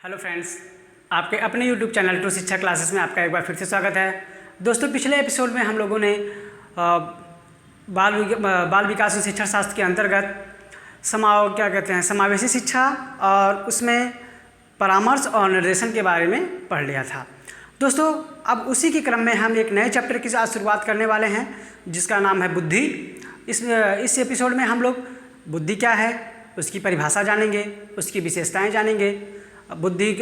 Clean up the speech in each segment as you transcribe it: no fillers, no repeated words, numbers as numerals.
Hello friends, आपके अपने YouTube channel to शिक्षा क्लासेस में आपका एक बार फिर से स्वागत है। दोस्तों, पिछले एपिसोड में हम लोगों ने बाल विकास एवं शिक्षा शास्त्र के अंतर्गत समावेशी शिक्षा और उसमें परामर्श और निर्देशन के बारे में पढ़ लिया था। दोस्तों, अब उसी के क्रम में हम एक नए चैप्टर की साथ शुरुआत करने वाले हैं जिसका नाम है बुद्धि। इस एपिसोड में हम लोग बुद्धि क्या है, उसकी परिभाषा जानेंगे, उसकी विशेषताएं जानेंगे, बुद्धि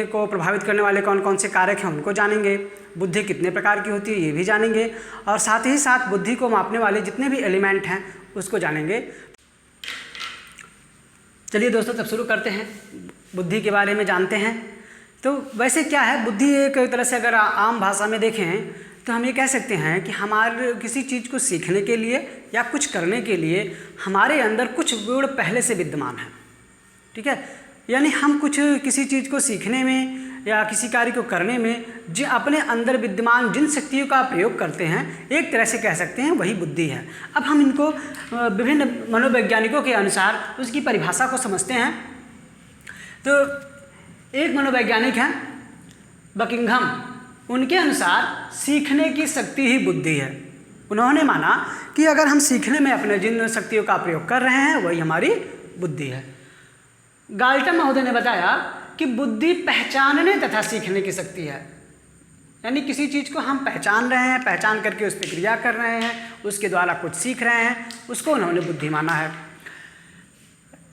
को प्रभावित करने वाले कौन कौन से कारक हैं उनको जानेंगे, बुद्धि कितने प्रकार की होती है ये भी जानेंगे, और साथ ही साथ बुद्धि को मापने वाले जितने भी एलिमेंट हैं उसको जानेंगे। चलिए दोस्तों, तब शुरू करते हैं, बुद्धि के बारे में जानते हैं। तो वैसे क्या है बुद्धि? एक तरह से अगर आम भाषा में देखें तो हम ये कह सकते हैं कि हमारे किसी चीज़ को सीखने के लिए या कुछ करने के लिए हमारे अंदर कुछ गुण पहले से विद्यमान है। ठीक है, यानी हम किसी चीज़ को सीखने में या किसी कार्य को करने में जो अपने अंदर विद्यमान जिन शक्तियों का प्रयोग करते हैं, एक तरह से कह सकते हैं वही बुद्धि है। अब हम इनको विभिन्न मनोवैज्ञानिकों के अनुसार उसकी परिभाषा को समझते हैं। तो एक मनोवैज्ञानिक हैं बकिंघम, उनके अनुसार सीखने की शक्ति ही बुद्धि है। उन्होंने माना कि अगर हम सीखने में अपने जिन शक्तियों का प्रयोग कर रहे हैं वही हमारी बुद्धि है। गाल्टन महोदय ने बताया कि बुद्धि पहचानने तथा सीखने की शक्ति है, यानी किसी चीज़ को हम पहचान रहे हैं, पहचान करके उस पर क्रिया कर रहे हैं, उसके द्वारा कुछ सीख रहे हैं, उसको उन्होंने बुद्धि माना है।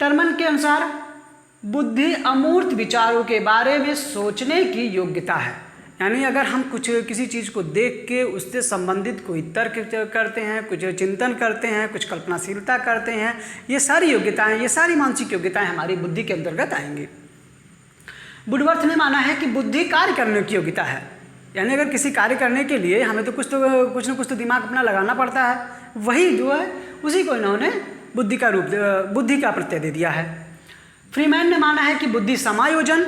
टर्मन के अनुसार बुद्धि अमूर्त विचारों के बारे में सोचने की योग्यता है, यानी अगर हम किसी चीज़ को देख के उससे संबंधित कोई तर्क करते हैं, कुछ चिंतन करते हैं, कुछ कल्पनाशीलता करते हैं, ये सारी योग्यताएं, ये सारी मानसिक योग्यताएं हमारी बुद्धि के अंतर्गत आएंगी। वुडवर्थ ने माना है कि बुद्धि कार्य करने की योग्यता है, यानी अगर किसी कार्य करने के लिए हमें तो कुछ न कुछ तो दिमाग अपना लगाना पड़ता है, वही जो है उसी को इन्होंने बुद्धि का प्रत्यय दे दिया है। फ्रीमैन ने माना है कि बुद्धि समायोजन,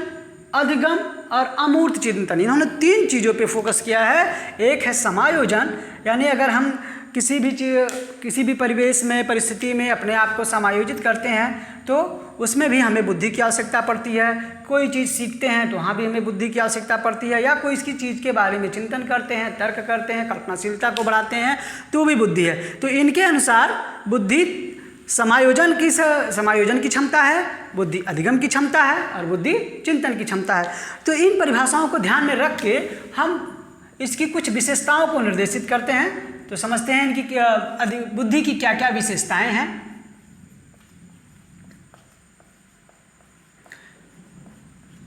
अधिगम और अमूर्त चिंतन, इन्होंने तीन चीज़ों पे फोकस किया है। एक है समायोजन, यानी अगर हम किसी भी परिवेश में, परिस्थिति में अपने आप को समायोजित करते हैं तो उसमें भी हमें बुद्धि की आवश्यकता पड़ती है। कोई चीज़ सीखते हैं तो वहाँ भी हमें बुद्धि की आवश्यकता पड़ती है, या कोई इसकी चीज़ के बारे में चिंतन करते हैं, तर्क करते हैं, कल्पनाशीलता को बढ़ाते हैं, तो भी बुद्धि है। तो इनके अनुसार बुद्धि समायोजन की क्षमता है, बुद्धि अधिगम की क्षमता है और बुद्धि चिंतन की क्षमता है। तो इन परिभाषाओं को ध्यान में रख के हम इसकी कुछ विशेषताओं को निर्देशित करते हैं। तो समझते हैं इनकी बुद्धि की क्या क्या विशेषताएं हैं।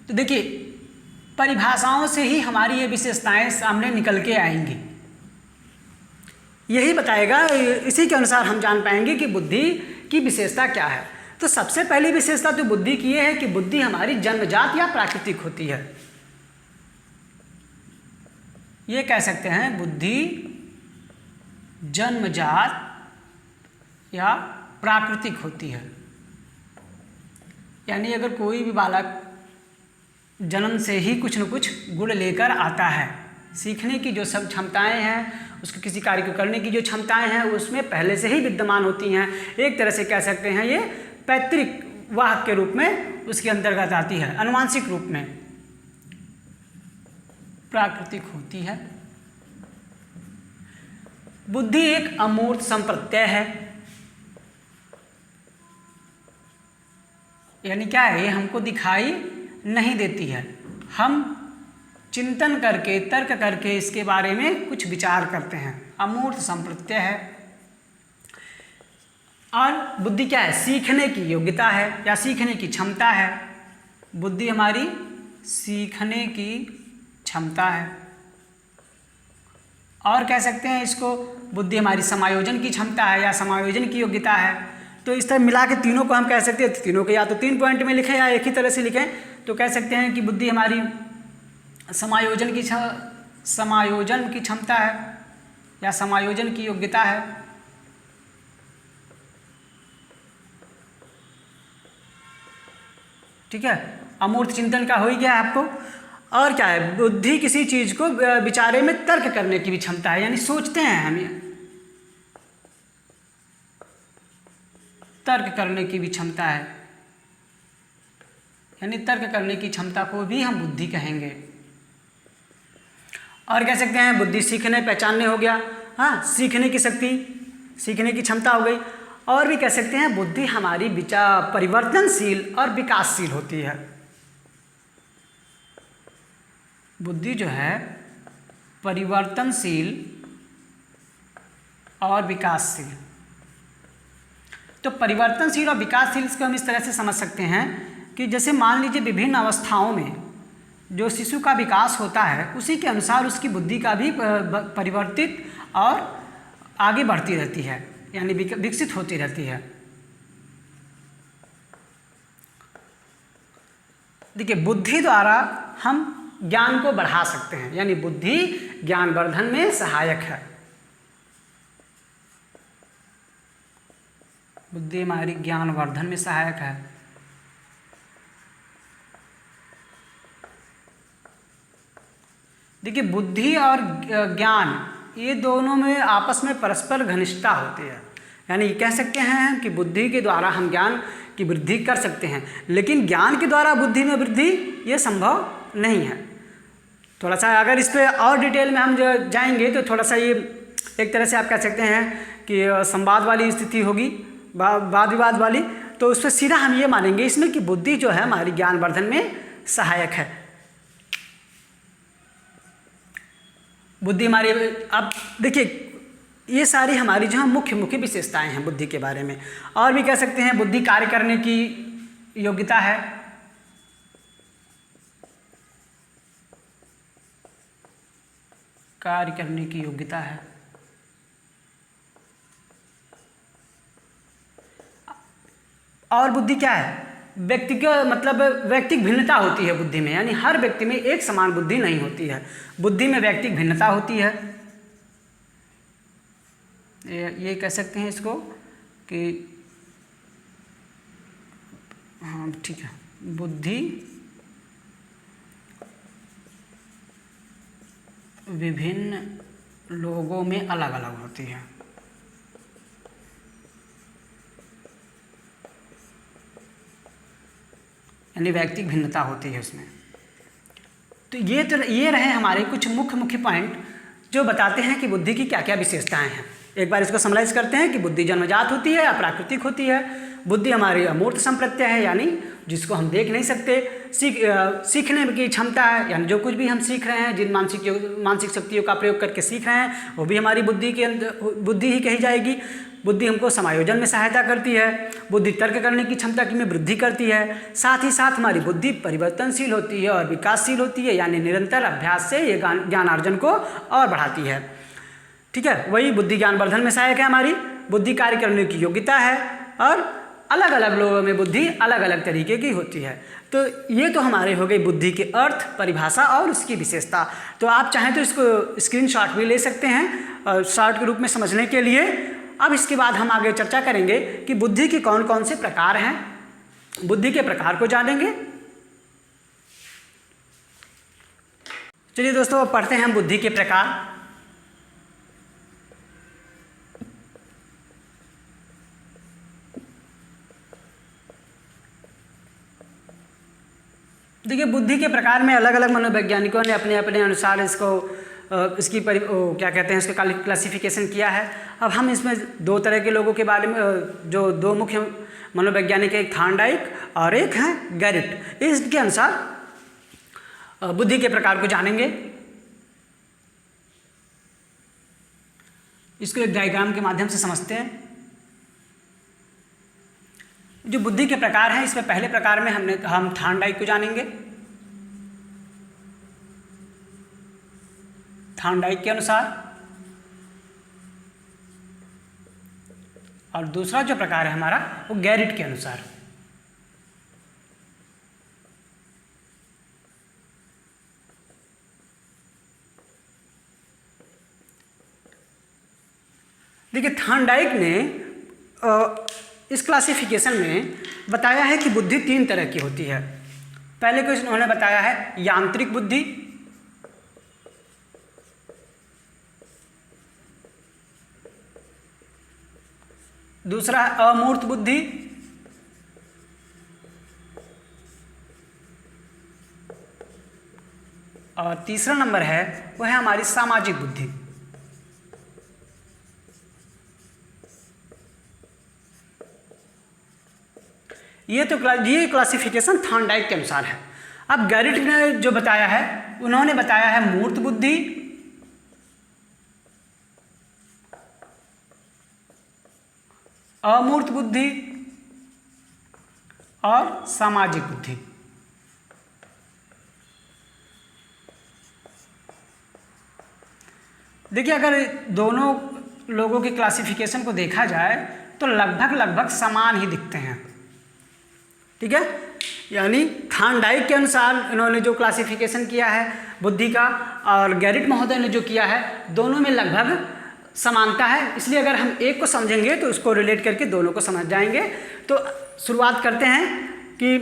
तो देखिए, परिभाषाओं से ही हमारी ये विशेषताएं सामने निकल के आएंगी, यही बताएगा, इसी के अनुसार हम जान पाएंगे कि बुद्धि की विशेषता क्या है। तो सबसे पहली विशेषता तो बुद्धि की ये है कि बुद्धि हमारी जन्मजात या प्राकृतिक होती है। ये कह सकते हैं बुद्धि जन्मजात या प्राकृतिक होती है, यानी अगर कोई भी बालक जन्म से ही कुछ न कुछ गुण लेकर आता है, सीखने की जो सब क्षमताएं हैं, उसको किसी कार्य को करने की जो क्षमताएं हैं उसमें पहले से ही विद्यमान होती हैं। एक तरह से कह सकते हैं ये पैतृक वाहक के रूप में उसके अंतर्गत आती है, आनुवांशिक रूप में प्राकृतिक होती है। बुद्धि एक अमूर्त संप्रत्यय है, यानी क्या है, ये हमको दिखाई नहीं देती है, हम चिंतन करके, तर्क करके इसके बारे में कुछ विचार करते हैं, अमूर्त संप्रत्यय है। और बुद्धि क्या है? सीखने की योग्यता है या सीखने की क्षमता है। बुद्धि हमारी सीखने की क्षमता है। और कह सकते हैं इसको, बुद्धि हमारी समायोजन की क्षमता है या समायोजन की योग्यता है। तो इस तरह मिला के तीनों को हम कह सकते हैं, तीनों को या तो 3 पॉइंट में लिखें या एक ही तरह से लिखें, तो कह सकते हैं कि बुद्धि हमारी समायोजन की क्षमता है या समायोजन की योग्यता है। ठीक है, अमूर्त चिंतन का हो ही गया आपको। और क्या है? बुद्धि किसी चीज को विचारे में तर्क करने की भी क्षमता है, यानी सोचते हैं हम, तर्क करने की भी क्षमता है। यानी तर्क करने की क्षमता को भी हम बुद्धि कहेंगे। और कह सकते हैं बुद्धि सीखने पहचानने हो गया, हाँ, सीखने की शक्ति, सीखने की क्षमता हो गई। और भी कह सकते हैं बुद्धि हमारी परिवर्तनशील और विकासशील होती है। बुद्धि जो है परिवर्तनशील और विकासशील। तो परिवर्तनशील और विकासशील इसको हम इस तरह से समझ सकते हैं कि जैसे मान लीजिए विभिन्न अवस्थाओं में जो शिशु का विकास होता है उसी के अनुसार उसकी बुद्धि का भी परिवर्तित और आगे बढ़ती रहती है, यानी विकसित होती रहती है। देखिए, बुद्धि द्वारा हम ज्ञान को बढ़ा सकते हैं, यानी बुद्धि ज्ञानवर्धन में सहायक है। बुद्धि हमारी ज्ञानवर्धन में सहायक है। देखिए, बुद्धि और ज्ञान ये दोनों में आपस में परस्पर घनिष्ठता होती है, यानी कह सकते हैं कि बुद्धि के द्वारा हम ज्ञान की वृद्धि कर सकते हैं, लेकिन ज्ञान के द्वारा बुद्धि में वृद्धि ये संभव नहीं है। थोड़ा सा अगर इस पर और डिटेल में हम जाएंगे तो थोड़ा सा ये एक तरह से आप कह सकते हैं कि संवाद वाली स्थिति होगी, वाद विवाद वाली। तो उस पर सीधा हम ये मानेंगे इसमें कि बुद्धि जो है हमारी ज्ञानवर्धन में सहायक है। बुद्धि हमारी, अब देखिए ये सारी हमारी जो मुख्य मुख्य विशेषताएं हैं बुद्धि के बारे में। और भी कह सकते हैं बुद्धि कार्य करने की योग्यता है। कार्य करने की योग्यता है। और बुद्धि क्या है? व्यक्तिगत मतलब व्यक्तिगत भिन्नता होती है बुद्धि में, यानी हर व्यक्ति में एक समान बुद्धि नहीं होती है, बुद्धि में व्यक्तिगत भिन्नता होती है। ये कह सकते हैं इसको कि हाँ ठीक है, बुद्धि विभिन्न लोगों में अलग अलग होती है। यानी व्यक्तिगत भिन्नता होती है उसमें। तो ये रहे हमारे कुछ मुख्य मुख्य पॉइंट जो बताते हैं कि बुद्धि की क्या क्या विशेषताएं हैं। एक बार इसको समराइज करते हैं कि बुद्धि जन्मजात होती है या प्राकृतिक होती है। बुद्धि हमारी अमूर्त संप्रत्यय है, यानी जिसको हम देख नहीं सकते। सीखने की क्षमता है, यानी जो कुछ भी हम सीख रहे हैं, जिन मानसिक शक्तियों का प्रयोग करके सीख रहे हैं वो भी हमारी बुद्धि के अंदर बुद्धि ही कही जाएगी। बुद्धि हमको समायोजन में सहायता करती है। बुद्धि तर्क करने की क्षमता की में वृद्धि करती है। साथ ही साथ हमारी बुद्धि परिवर्तनशील होती है और विकासशील होती है, यानी निरंतर अभ्यास से ये ज्ञानार्जन को और बढ़ाती है। ठीक है, वही बुद्धि ज्ञानवर्धन में सहायक है हमारी। बुद्धि कार्य करने की योग्यता है और अलग अलग लोगों में बुद्धि अलग अलग तरीके की होती है। तो ये तो हमारे हो गई बुद्धि के अर्थ, परिभाषा और उसकी विशेषता। तो आप चाहें तो इसको स्क्रीनशॉट भी ले सकते हैं शॉर्ट के रूप में समझने के लिए। अब इसके बाद हम आगे चर्चा करेंगे कि बुद्धि के कौन कौन से प्रकार हैं। बुद्धि के प्रकार को जानेंगे। चलिए दोस्तों, अब पढ़ते हैं हम बुद्धि के प्रकार। देखिए, बुद्धि के प्रकार में अलग अलग मनोवैज्ञानिकों ने अपने अपने अनुसार इसकी क्या कहते हैं उसका क्लासिफिकेशन किया है। अब हम इसमें दो तरह के लोगों के बारे में, जो दो मुख्य मनोवैज्ञानिक, एक थॉर्नडाइक और एक हैं गैरिट, इसके अनुसार बुद्धि के प्रकार को जानेंगे। इसको एक डायग्राम के माध्यम से समझते हैं। जो बुद्धि के प्रकार हैं, इसमें पहले प्रकार में हम थॉर्नडाइक को जानेंगे। थॉर्नडाइक के अनुसार। और दूसरा जो प्रकार है हमारा वो गैरिट के अनुसार। देखिए, थॉर्नडाइक ने इस क्लासिफिकेशन में बताया है कि बुद्धि तीन तरह की होती है। पहले को उन्होंने बताया है यांत्रिक बुद्धि, दूसरा है अमूर्त बुद्धि, और तीसरा नंबर है वो है हमारी सामाजिक बुद्धि। ये क्लासिफिकेशन थॉर्नडाइक के अनुसार है। अब गैरिट ने जो बताया है, उन्होंने बताया है मूर्त बुद्धि, अमूर्त बुद्धि और सामाजिक बुद्धि। देखिए, अगर दोनों लोगों के क्लासिफिकेशन को देखा जाए तो लगभग समान ही दिखते हैं, ठीक है। यानी थॉर्नडाइक के अनुसार इन्होंने जो क्लासिफिकेशन किया है बुद्धि का, और गैरिट महोदय ने जो किया है, दोनों में लगभग समानता है। इसलिए अगर हम एक को समझेंगे तो उसको रिलेट करके दोनों को समझ जाएंगे। तो शुरुआत करते हैं कि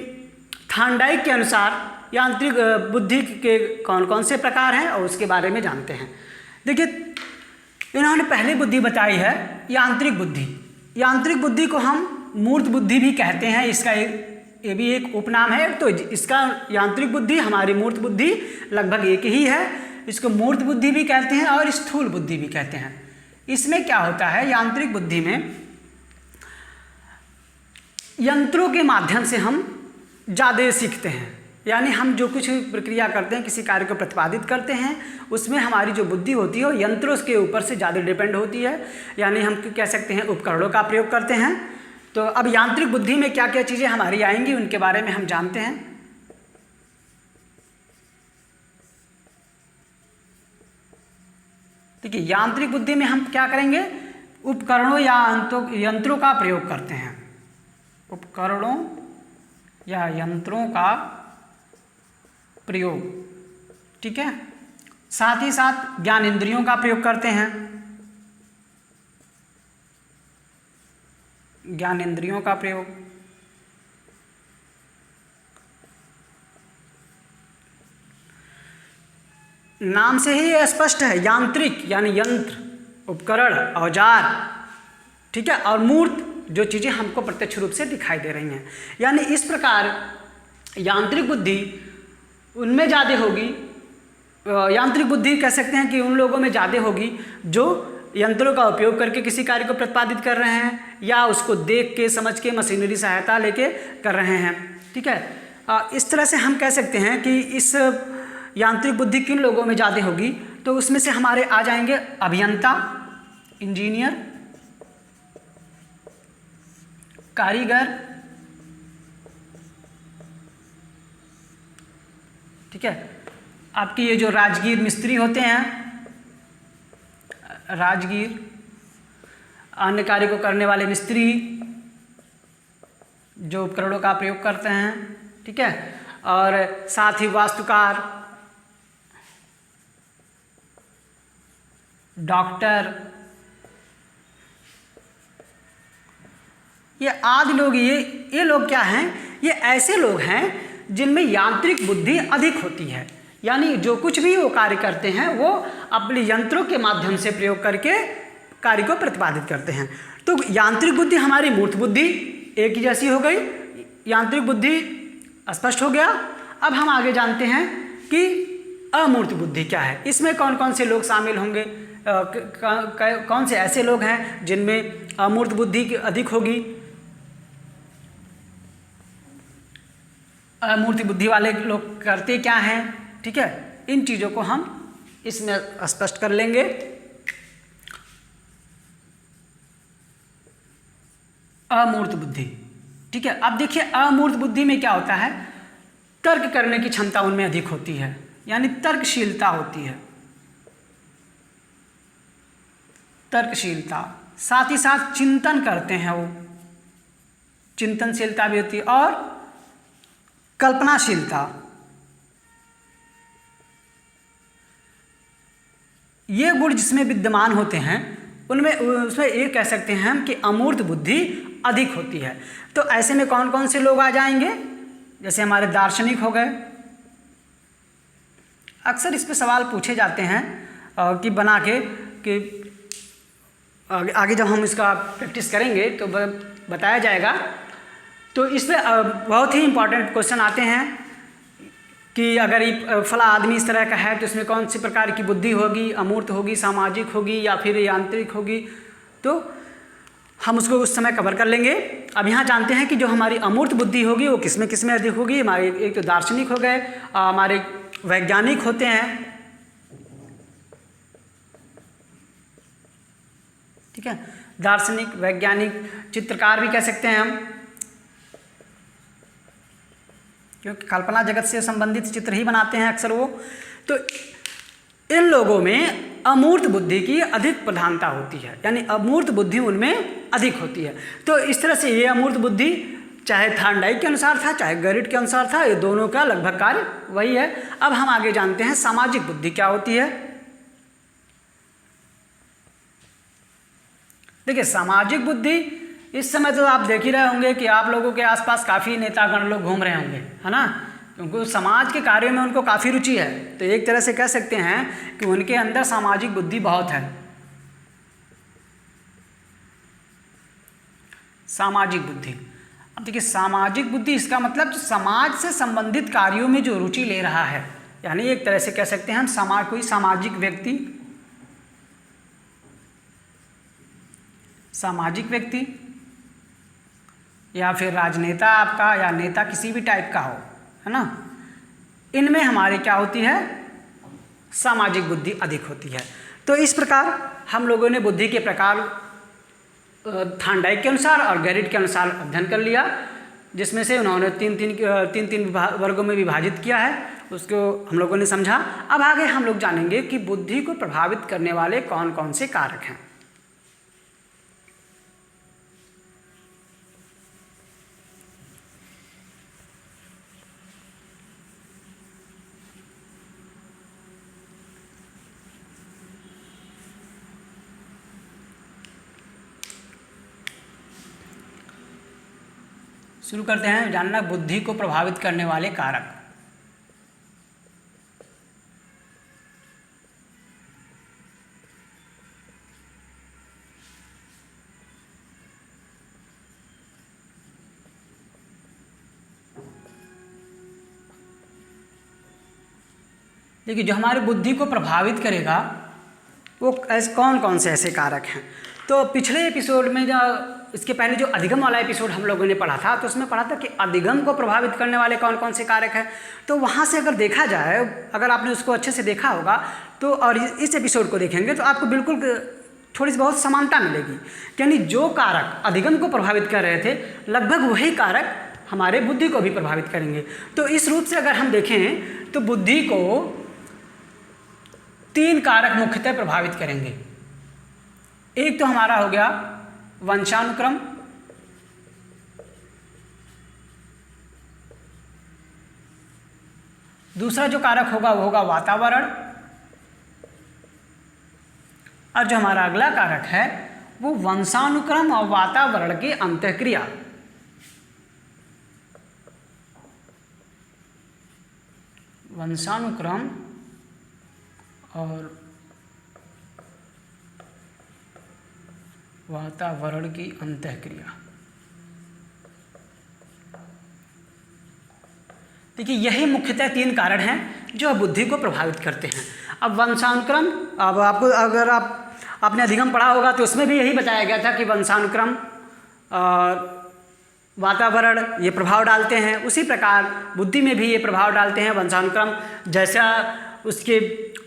थॉर्नडाइक के अनुसार यांत्रिक बुद्धि के कौन कौन से प्रकार हैं और उसके बारे में जानते हैं। देखिए, इन्होंने पहली बुद्धि बताई है यांत्रिक बुद्धि। यांत्रिक बुद्धि को हम मूर्त बुद्धि भी कहते हैं, इसका ये भी एक उपनाम है। तो इसका यांत्रिक बुद्धि हमारी मूर्त बुद्धि लगभग एक ही है। इसको मूर्त बुद्धि भी कहते हैं और स्थूल बुद्धि भी कहते हैं। इसमें क्या होता है, यांत्रिक बुद्धि में यंत्रों के माध्यम से हम ज़्यादा सीखते हैं। यानी हम जो कुछ प्रक्रिया करते हैं, किसी कार्य को प्रतिपादित करते हैं, उसमें हमारी जो बुद्धि होती है वो यंत्रों के ऊपर से ज़्यादा डिपेंड होती है। यानी हम कह सकते हैं उपकरणों का प्रयोग करते हैं। तो अब यांत्रिक बुद्धि में क्या क्या चीज़ें हमारी आएंगी उनके बारे में हम जानते हैं। देखिए, यांत्रिक बुद्धि में हम क्या करेंगे, उपकरणों या यंत्रों का प्रयोग करते हैं। उपकरणों या यंत्रों का प्रयोग, ठीक है। साथ ही साथ ज्ञान इंद्रियों का प्रयोग करते हैं। ज्ञान इंद्रियों का प्रयोग, नाम से ही स्पष्ट है, यांत्रिक यानी यंत्र, उपकरण, औजार, ठीक है, और मूर्त जो चीज़ें हमको प्रत्यक्ष रूप से दिखाई दे रही हैं। यानी इस प्रकार यांत्रिक बुद्धि उनमें ज़्यादा होगी। यांत्रिक बुद्धि कह सकते हैं कि उन लोगों में ज़्यादा होगी जो यंत्रों का उपयोग करके किसी कार्य को प्रतिपादित कर रहे हैं या उसको देख के समझ के मशीनरी सहायता लेके कर रहे हैं, ठीक है। इस तरह से हम कह सकते हैं कि इस यांत्रिक बुद्धि किन लोगों में ज़्यादा होगी, तो उसमें से हमारे आ जाएंगे अभियंता, इंजीनियर, कारीगर, ठीक है। आपकी ये जो राजगीर मिस्त्री होते हैं, राजगीर, अन्य कार्य को करने वाले मिस्त्री जो उपकरणों का प्रयोग करते हैं, ठीक है, और साथ ही वास्तुकार, डॉक्टर, ये आदि लोग, ये लोग क्या हैं, ये ऐसे लोग हैं जिनमें यांत्रिक बुद्धि अधिक होती है। यानी जो कुछ भी वो कार्य करते हैं वो अपने यंत्रों के माध्यम से प्रयोग करके कार्य को प्रतिपादित करते हैं। तो यांत्रिक बुद्धि हमारी मूर्त बुद्धि एक ही जैसी हो गई, यांत्रिक बुद्धि स्पष्ट हो गया। अब हम आगे जानते हैं कि अमूर्त बुद्धि क्या है, इसमें कौन कौन से लोग शामिल होंगे, कौन से ऐसे लोग हैं जिनमें अमूर्त बुद्धि अधिक होगी। अमूर्त बुद्धि वाले लोग करते क्या हैं, ठीक है, इन चीज़ों को हम इसमें स्पष्ट कर लेंगे। अमूर्त बुद्धि, ठीक है। अब देखिए, अमूर्त बुद्धि में क्या होता है, तर्क करने की क्षमता उनमें अधिक होती है, यानी तर्कशीलता होती है, तर्कशीलता। साथ ही साथ चिंतन करते हैं वो, चिंतनशीलता भी होती है, और कल्पनाशीलता। ये गुण जिसमें विद्यमान होते हैं उनमें उसमें ये कह सकते हैं हम कि अमूर्त बुद्धि अधिक होती है। तो ऐसे में कौन कौन से लोग आ जाएंगे, जैसे हमारे दार्शनिक हो गए। अक्सर इस पे सवाल पूछे जाते हैं कि बना के कि आगे जब हम इसका प्रैक्टिस करेंगे तो बताया जाएगा। तो इसमें बहुत ही इम्पॉर्टेंट क्वेश्चन आते हैं कि अगर ये फला आदमी इस तरह का है तो इसमें कौन सी प्रकार की बुद्धि होगी, अमूर्त होगी, सामाजिक होगी या फिर यांत्रिक होगी, तो हम उसको उस समय कवर कर लेंगे। अब यहाँ जानते हैं कि जो हमारी अमूर्त बुद्धि होगी वो किस में अधिक होगी। हमारे एक तो दार्शनिक हो गए, हमारे वैज्ञानिक होते हैं, ठीक है, दार्शनिक, वैज्ञानिक, चित्रकार भी कह सकते हैं हम, क्योंकि कल्पना जगत से संबंधित चित्र ही बनाते हैं अक्सर वो। तो इन लोगों में अमूर्त बुद्धि की अधिक प्रधानता होती है, यानी अमूर्त बुद्धि उनमें अधिक होती है। तो इस तरह से ये अमूर्त बुद्धि चाहे थार्नडाइक के अनुसार था चाहे गैरिट के अनुसार था, ये दोनों का लगभग कार्य वही है। अब हम आगे जानते हैं सामाजिक बुद्धि क्या होती है। देखिए, सामाजिक बुद्धि इस समय तो आप देख ही रहे होंगे कि आप लोगों के आसपास काफ़ी नेतागण लोग घूम रहे होंगे, है ना, क्योंकि समाज के कार्यों में उनको काफ़ी रुचि है। तो एक तरह से कह सकते हैं कि उनके अंदर सामाजिक बुद्धि बहुत है। सामाजिक बुद्धि, अब देखिए सामाजिक बुद्धि इसका मतलब समाज से संबंधित कार्यों में जो रुचि ले रहा है, यानी एक तरह से कह सकते हैं हम कोई सामाजिक व्यक्ति या फिर राजनेता आपका या नेता किसी भी टाइप का हो, है ना, इनमें हमारे क्या होती है, सामाजिक बुद्धि अधिक होती है। तो इस प्रकार हम लोगों ने बुद्धि के प्रकार थार्नडाइक के अनुसार और गैरिट के अनुसार अध्ययन कर लिया, जिसमें से उन्होंने तीन वर्गों में विभाजित किया है, उसको हम लोगों ने समझा। अब आगे हम लोग जानेंगे कि बुद्धि को प्रभावित करने वाले कौन कौन से कारक हैं। शुरू करते हैं जानना बुद्धि को प्रभावित करने वाले कारक। देखिए, जो हमारी बुद्धि को प्रभावित करेगा वो ऐसे कौन कौन से ऐसे कारक हैं। तो पिछले एपिसोड में इसके पहले जो अधिगम वाला एपिसोड हम लोगों ने पढ़ा था, तो उसमें पढ़ा था कि अधिगम को प्रभावित करने वाले कौन कौन से कारक हैं। तो वहाँ से अगर देखा जाए, अगर आपने उसको अच्छे से देखा होगा तो, और इस एपिसोड को देखेंगे तो आपको बिल्कुल थोड़ी सी बहुत समानता मिलेगी। यानी जो कारक अधिगम को प्रभावित कर रहे थे, लगभग वही कारक हमारे बुद्धि को भी प्रभावित करेंगे। तो इस रूप से अगर हम देखें तो बुद्धि को 3 कारक मुख्यतः प्रभावित करेंगे। एक तो हमारा हो गया वंशानुक्रम, दूसरा जो कारक होगा वो होगा वातावरण, और जो हमारा अगला कारक है वो वंशानुक्रम और वातावरण की अंतःक्रिया। वंशानुक्रम और वातावरण की अंतःक्रिया। देखिए, यही मुख्यतः 3 कारण हैं जो बुद्धि को प्रभावित करते हैं। अब वंशानुक्रम, अब आपको अगर आपने अधिगम पढ़ा होगा तो उसमें भी यही बताया गया था कि वंशानुक्रम और वातावरण ये प्रभाव डालते हैं। उसी प्रकार बुद्धि में भी ये प्रभाव डालते हैं। वंशानुक्रम जैसा उसके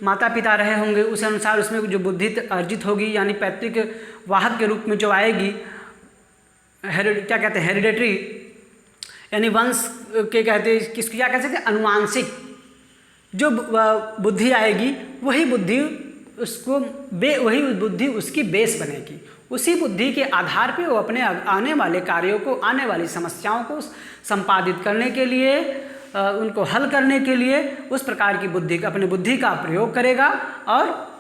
माता पिता रहे होंगे उस अनुसार उसमें जो बुद्धि अर्जित होगी, यानी पैतृक वाहक के रूप में जो आएगी, क्या कहते हैं, हेरिडेटरी, यानी वंश के कहते हैं, किसको क्या कह सकते हैं, अनुवांशिक जो बुद्धि आएगी वही बुद्धि उसकी बेस बनेगी। उसी बुद्धि के आधार पे वो अपने आने वाले कार्यों को, आने वाली समस्याओं को संपादित करने के लिए, उनको हल करने के लिए उस प्रकार की अपनी बुद्धि का प्रयोग करेगा और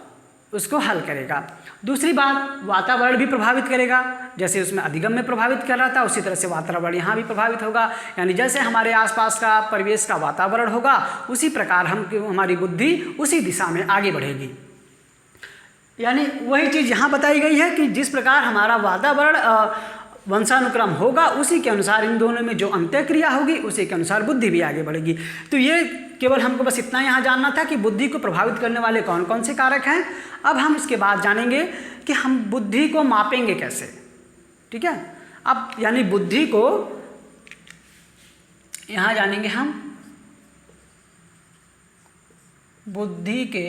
उसको हल करेगा। दूसरी बात, वातावरण भी प्रभावित करेगा। जैसे उसमें अधिगम में प्रभावित कर रहा था, उसी तरह से वातावरण यहाँ भी प्रभावित होगा। यानी जैसे हमारे आसपास का परिवेश का वातावरण होगा, उसी प्रकार हमारी बुद्धि उसी दिशा में आगे बढ़ेगी। यानी वही चीज़ यहाँ बताई गई है कि जिस प्रकार हमारा वातावरण वंशानुक्रम होगा, उसी के अनुसार इन दोनों में जो अंत्यक्रिया होगी उसी के अनुसार बुद्धि भी आगे बढ़ेगी। तो ये केवल हमको बस इतना यहाँ जानना था कि बुद्धि को प्रभावित करने वाले कौन कौन से कारक हैं। अब हम इसके बाद जानेंगे कि हम बुद्धि को मापेंगे कैसे। ठीक है, अब यानी बुद्धि को यहाँ जानेंगे हम बुद्धि के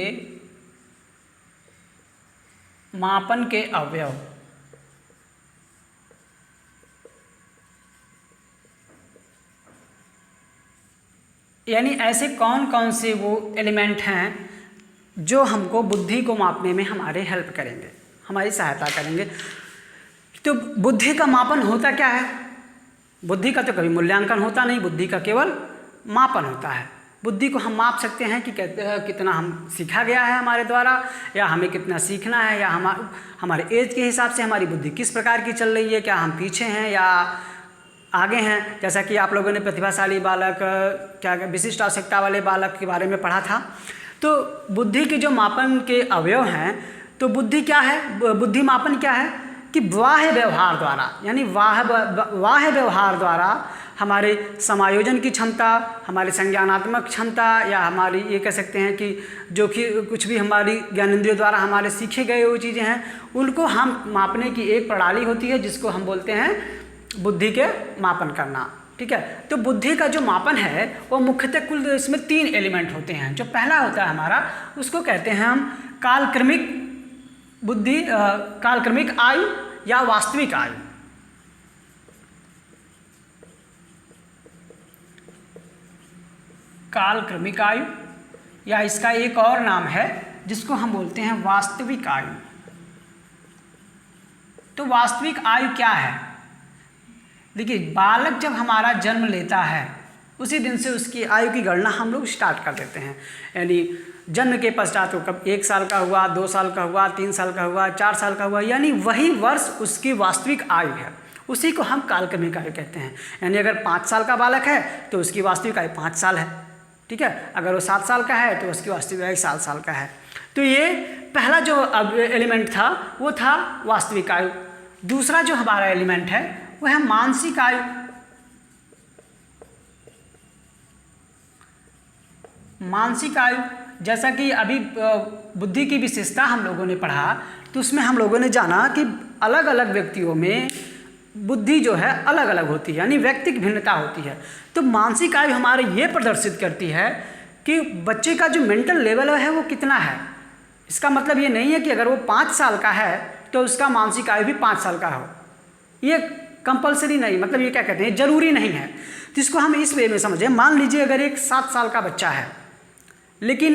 मापन के अवयव। यानी ऐसे कौन कौन से वो एलिमेंट हैं जो हमको बुद्धि को मापने में हमारे हेल्प करेंगे, हमारी सहायता करेंगे। तो बुद्धि का मापन होता क्या है? बुद्धि का तो कभी मूल्यांकन होता नहीं, बुद्धि का केवल मापन होता है। बुद्धि को हम माप सकते हैं कि कितना हम सीखा गया है हमारे द्वारा, या हमें कितना सीखना है, या हमारे एज के हिसाब से हमारी बुद्धि किस प्रकार की चल रही है, क्या हम पीछे हैं या आगे हैं। जैसा कि आप लोगों ने प्रतिभाशाली बालक, क्या विशिष्ट आवश्यकता वाले बालक के बारे में पढ़ा था। तो बुद्धि के जो मापन के अवयव हैं, तो बुद्धि क्या है, बुद्धि मापन क्या है कि बाह्य व्यवहार द्वारा, यानी बाह्य व्यवहार द्वारा हमारे समायोजन की क्षमता, हमारे संज्ञानात्मक क्षमता, या हमारी ये कह सकते हैं कि जो कि कुछ भी हमारी ज्ञानेंद्रियों द्वारा हमारे सीखे गए वो चीज़ें हैं, उनको हम मापने की एक प्रणाली होती है जिसको हम बोलते हैं बुद्धि के मापन करना। ठीक है, तो बुद्धि का जो मापन है वो मुख्यतः कुल इसमें 3 एलिमेंट होते हैं। जो पहला होता है हमारा, उसको कहते हैं हम कालक्रमिक बुद्धि, कालक्रमिक आयु या वास्तविक आयु। कालक्रमिक आयु, या इसका एक और नाम है जिसको हम बोलते हैं वास्तविक आयु। तो वास्तविक आयु क्या है? देखिए, बालक जब हमारा जन्म लेता है उसी दिन से उसकी आयु की गणना हम लोग स्टार्ट कर देते हैं। यानी जन्म के पश्चात वो कब 1 साल का हुआ, 2 साल का हुआ, 3 साल का हुआ, 4 साल का हुआ, यानी वही वर्ष उसकी वास्तविक आयु है, उसी को हम कालक्रमिक आयु कहते हैं। यानी अगर 5 साल का बालक है तो उसकी वास्तविक आयु 5 साल है। ठीक है, अगर वो 7 साल का है तो उसकी वास्तविक आयु 7 साल का है। तो ये पहला जो एलिमेंट था वो था वास्तविक आयु। दूसरा जो हमारा एलिमेंट है वो है मानसिक आयु। मानसिक आयु, जैसा कि अभी बुद्धि की विशेषता हम लोगों ने पढ़ा, तो उसमें हम लोगों ने जाना कि अलग अलग व्यक्तियों में बुद्धि जो है अलग अलग होती है, यानी व्यक्तिक भिन्नता होती है। तो मानसिक आयु हमारे ये प्रदर्शित करती है कि बच्चे का जो मेंटल लेवल है वो कितना है। इसका मतलब ये नहीं है कि अगर वो 5 साल का है तो उसका मानसिक आयु भी 5 साल का हो, ये कंपलसरी नहीं, मतलब ये क्या कहते हैं, जरूरी नहीं है। तो इसको हम इस वे में समझें। मान लीजिए अगर एक 7 साल का बच्चा है, लेकिन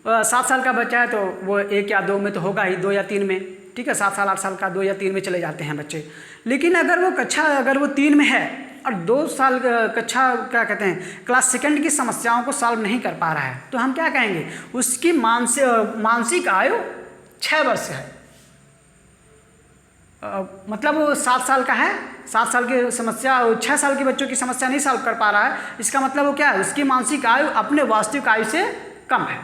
7 साल का बच्चा है तो वो 1 या 2 में तो होगा ही, 2 या 3 में। ठीक है, 7 साल 8 साल का 2 या 3 में चले जाते हैं बच्चे। लेकिन अगर वो 3 में है और 2 साल कक्षा क्या कहते हैं क्लास सेकंड की समस्याओं को सॉल्व नहीं कर पा रहा है, तो हम क्या कहेंगे, उसकी मानसिक आयु 6 वर्ष है। मतलब वो 7 साल का है, 7 साल की समस्या 6 साल के बच्चों की समस्या नहीं सॉल्व कर पा रहा है, इसका मतलब वो क्या है, उसकी मानसिक आयु अपने वास्तविक आयु से कम है।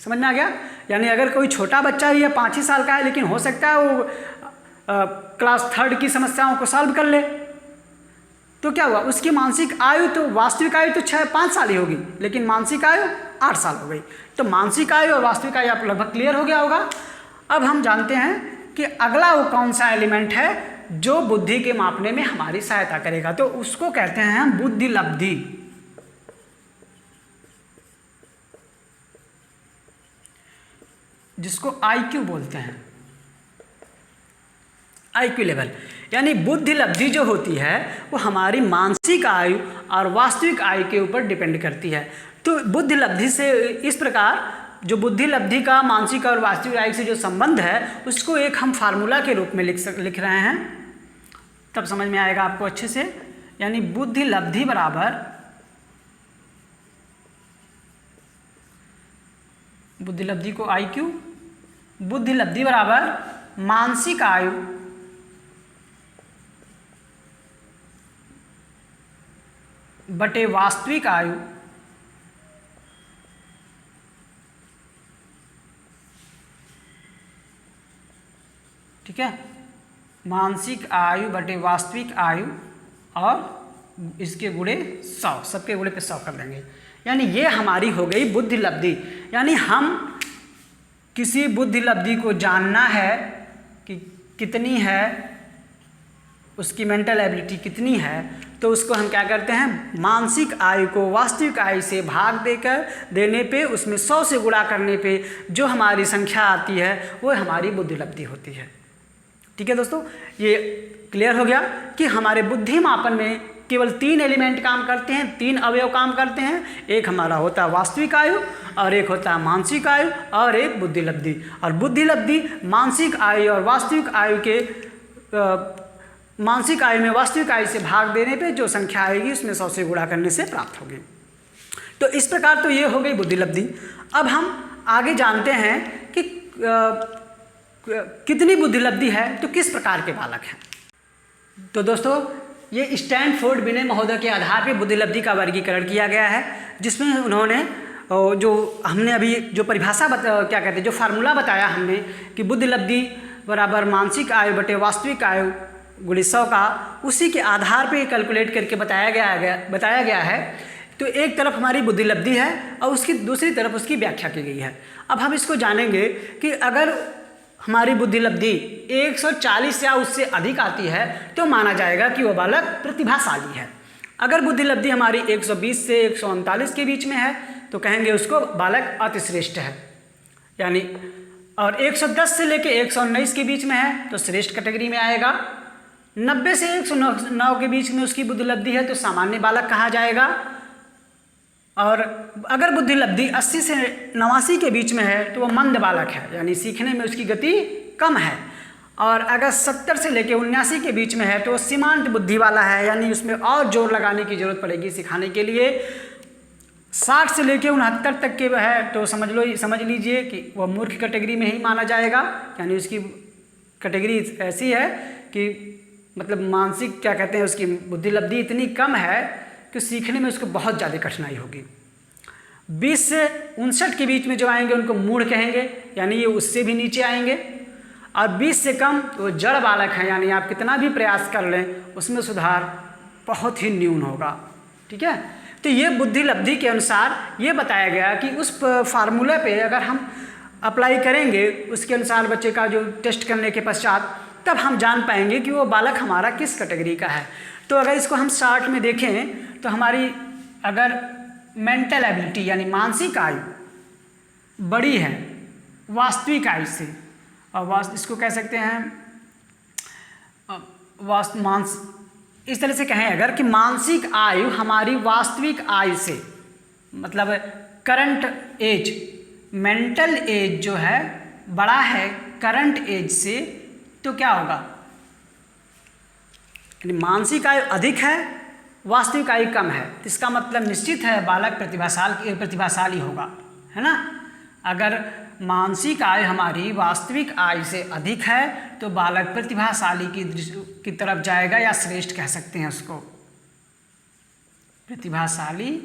समझ में आ गया? यानी अगर कोई छोटा बच्चा ही है 5 ही साल का है, लेकिन हो सकता है वो क्लास 3 की समस्याओं को सॉल्व कर ले, तो क्या हुआ, उसकी मानसिक आयु तो वास्तविक आयु तो 5 साल ही होगी, लेकिन मानसिक आयु 8 साल हो गई। तो मानसिक आयु और वास्तविक आयु आप लगभग क्लियर हो गया होगा। अब हम जानते हैं कि अगला वो कौन सा एलिमेंट है जो बुद्धि के मापने में हमारी सहायता करेगा, तो उसको कहते हैं हम बुद्धि लब्धि। जिसको आईक्यू बोलते हैं, आईक्यू लेवल। यानी बुद्धि लब्धि जो होती है वो हमारी मानसिक आयु और वास्तविक आयु के ऊपर डिपेंड करती है। तो बुद्धि लब्धि से इस प्रकार जो बुद्धि लब्धि का मानसिक और वास्तविक आयु से जो संबंध है उसको एक हम फार्मूला के रूप में लिख रहे हैं, तब समझ में आएगा आपको अच्छे से। यानी बुद्धि लब्धि बराबर बुद्धि लब्धि को आईक्यू, बुद्धि लब्धि बराबर मानसिक आयु बटे वास्तविक आयु ठीक है। मानसिक आयु बटे वास्तविक आयु और इसके गुणे 100, सबके गुणे पे 100 कर देंगे। यानी ये हमारी हो गई बुद्धि लब्धि। यानी हम किसी बुद्धि लब्धि को जानना है कि कितनी है, उसकी मेंटल एबिलिटी कितनी है, तो उसको हम क्या करते हैं, मानसिक आयु को वास्तविक आयु से भाग देने पे, उसमें 100 से गुणा करने पे जो हमारी संख्या आती है वो हमारी बुद्धि लब्धि होती है। ठीक है दोस्तों, ये क्लियर हो गया कि हमारे बुद्धि मापन में केवल 3 एलिमेंट काम करते हैं, 3 अवयव काम करते हैं। एक हमारा होता है वास्तविक आयु, और एक होता है मानसिक आयु, और एक बुद्धि लब्धि। और बुद्धि लब्धि मानसिक आयु और वास्तविक आयु के मानसिक आयु में वास्तविक आयु से भाग देने पे जो संख्या आएगी उसमें 100 से गुणा करने से प्राप्त होगी। तो इस प्रकार तो ये हो गई बुद्धि लब्धि। अब हम आगे जानते हैं कि कितनी बुद्धि लब्धि है, तो किस प्रकार के बालक हैं। तो दोस्तों, ये स्टैनफोर्ड बिने महोदय के आधार पर बुद्धि लब्धि का वर्गीकरण किया गया है, जिसमें उन्होंने जो हमने अभी जो परिभाषा क्या कहते हैं, जो फार्मूला बताया हमने कि बुद्धि लब्धि बराबर मानसिक आयु बटे वास्तविक आयु गुणे 100 का, उसी के आधार पे कैलकुलेट करके बताया गया है। तो एक तरफ हमारी बुद्धि लब्धि है और उसकी दूसरी तरफ उसकी व्याख्या की गई है। अब हम इसको जानेंगे कि अगर हमारी बुद्धि लब्धि 140 या उससे अधिक आती है तो माना जाएगा कि वह बालक प्रतिभाशाली है। अगर बुद्धि लब्धि हमारी 120 से 139 के बीच में है तो कहेंगे उसको बालक अतिश्रेष्ठ है। यानी और 110 से लेकर 119 के बीच में है तो श्रेष्ठ कैटेगरी में आएगा। 90 से 109 के बीच में उसकी बुद्धि लब्धि है तो सामान्य बालक कहा जाएगा। और अगर बुद्धि लब्धि 80 से 89 के बीच में है तो वह मंद बालक है, यानी सीखने में उसकी गति कम है। और अगर 70 से लेकर 79 के बीच में है तो सीमांत बुद्धि वाला है, यानी उसमें और जोर लगाने की जरूरत पड़ेगी सिखाने के लिए। 60 से लेकर 69 तक के है तो समझ लीजिए कि वह मूर्ख कैटेगरी में ही माना जाएगा, यानी उसकी कैटेगरी ऐसी है कि मतलब मानसिक क्या कहते हैं, उसकी बुद्धि लब्धि इतनी कम है कि सीखने में उसको बहुत ज़्यादा कठिनाई होगी। 20 से 59 के बीच में जो आएंगे उनको मूढ़ कहेंगे, यानी ये उससे भी नीचे आएंगे। और 20 से कम तो जड़ बालक हैं, यानी आप कितना भी प्रयास कर लें उसमें सुधार बहुत ही न्यून होगा। ठीक है, तो ये बुद्धि लब्धि के अनुसार ये बताया गया कि उस फार्मूले पे अगर हम अप्लाई करेंगे, उसके अनुसार बच्चे का जो टेस्ट करने के पश्चात, तब हम जान पाएंगे कि वो बालक हमारा किस कैटेगरी का है। तो अगर इसको हम शार्ट में देखें तो हमारी अगर मेंटल एबिलिटी यानी मानसिक आयु बड़ी है वास्तविक आयु से, और इसको कह सकते हैं इस तरह से कहें अगर कि मानसिक आयु हमारी वास्तविक आयु से, मतलब करंट एज, मेंटल एज जो है बड़ा है करंट एज से, तो क्या होगा, यानी मानसिक आयु अधिक है वास्तविक आयु कम है, तो इसका मतलब निश्चित है बालक प्रतिभाशाली होगा, है ना। अगर मानसिक आयु हमारी वास्तविक आयु से अधिक है तो बालक प्रतिभाशाली की तरफ जाएगा, या श्रेष्ठ कह सकते हैं उसको, प्रतिभाशाली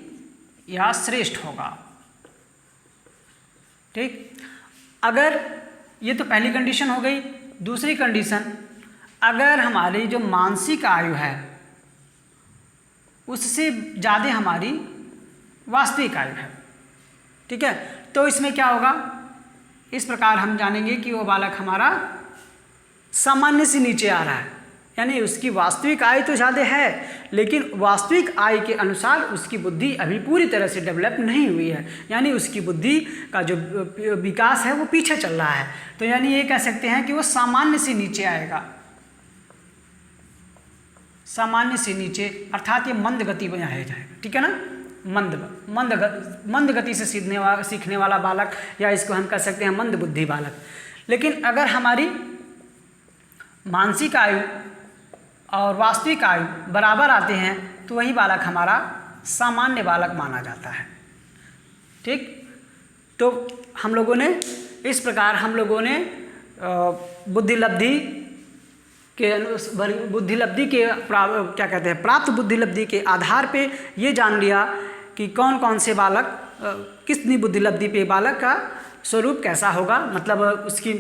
या श्रेष्ठ होगा। ठीक, अगर ये तो पहली कंडीशन हो गई। दूसरी कंडीशन, अगर हमारी जो मानसिक आयु है उससे ज़्यादा हमारी वास्तविक आयु है, ठीक है, तो इसमें क्या होगा, इस प्रकार हम जानेंगे कि वो बालक हमारा सामान्य से नीचे आ रहा है, यानी उसकी वास्तविक आयु तो ज़्यादा है लेकिन वास्तविक आयु के अनुसार उसकी बुद्धि अभी पूरी तरह से डेवलप नहीं हुई है, यानी उसकी बुद्धि का जो विकास है वो पीछे चल रहा है। तो यानी ये कह सकते हैं कि वो सामान्य से नीचे आएगा, सामान्य से नीचे, अर्थात ये मंद गति में आ जाएगा। ठीक है ना, मंद गति से सीखने वाला बालक, या इसको हम कह सकते हैं मंद बुद्धि बालक। लेकिन अगर हमारी मानसिक आयु और वास्तविक आयु बराबर आते हैं तो वही बालक हमारा सामान्य बालक माना जाता है। ठीक, तो हम लोगों ने इस प्रकार बुद्धि लब्धि के क्या कहते हैं, प्राप्त बुद्धि लब्धि के आधार पे ये जान लिया कि कौन कौन से बालक कितनी बुद्धि लब्धि पे बालक का स्वरूप कैसा होगा, मतलब उसकी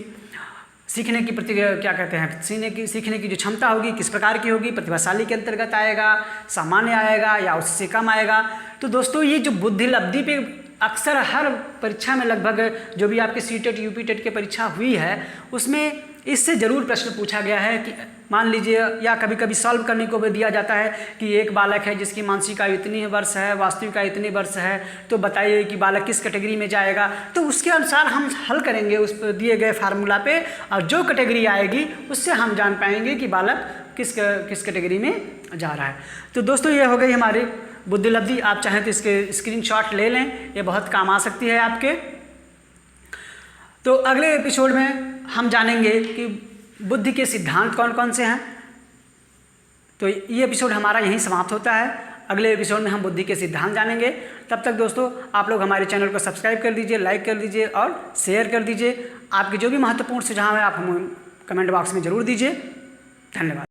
सीखने की क्या कहते हैं, सीखने की जो क्षमता होगी किस प्रकार की होगी, प्रतिभाशाली के अंतर्गत आएगा, सामान्य आएगा या उससे कम आएगा। तो दोस्तों ये जो बुद्धि लब्धि पे अक्सर हर परीक्षा में लगभग जो भी आपके सीटेट यूपी टेट की परीक्षा हुई है उसमें इससे ज़रूर प्रश्न पूछा गया है कि मान लीजिए, या कभी कभी सॉल्व करने को भी दिया जाता है कि एक बालक है जिसकी मानसिक आयु इतनी वर्ष है, वास्तविक आयु इतनी वर्ष है, तो बताइए कि बालक किस कैटेगरी में जाएगा। तो उसके अनुसार हम हल करेंगे उस पर दिए गए फार्मूला पे, और जो कैटेगरी आएगी उससे हम जान पाएंगे कि बालक किस कैटेगरी में जा रहा है। तो दोस्तों ये हो गई हमारी बुद्धि लब्धि। आप चाहें तो इसके स्क्रीनशॉट ले लें, ये बहुत काम आ सकती है आपके। तो अगले एपिसोड में हम जानेंगे कि बुद्धि के सिद्धांत कौन कौन से हैं। तो ये एपिसोड हमारा यहीं समाप्त होता है। अगले एपिसोड में हम बुद्धि के सिद्धांत जानेंगे। तब तक दोस्तों आप लोग हमारे चैनल को सब्सक्राइब कर दीजिए, लाइक कर दीजिए और शेयर कर दीजिए। आपके जो भी महत्वपूर्ण सुझाव है आप हम कमेंट बॉक्स में ज़रूर दीजिए। धन्यवाद।